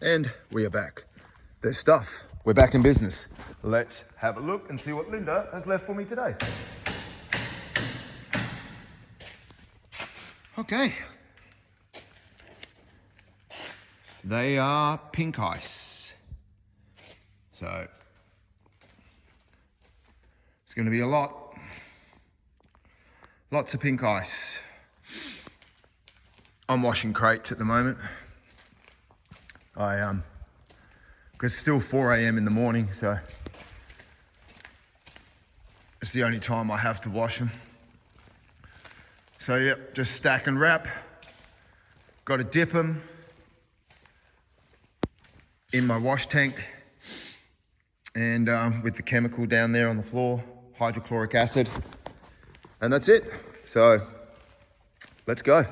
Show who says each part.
Speaker 1: And we are back. There's stuff. We're back in business. Let's have a look and see what Linda has left for me today. Okay. They are pink ice. So it's going to be a lot. Lots of pink ice. I'm washing crates at the moment. Because it's still 4 a.m. in the morning, so it's the only time I have to wash them. So yep, just stack and wrap. Got to dip them in my wash tank, and with the chemical down there on the floor, hydrochloric acid, and that's it. So let's go.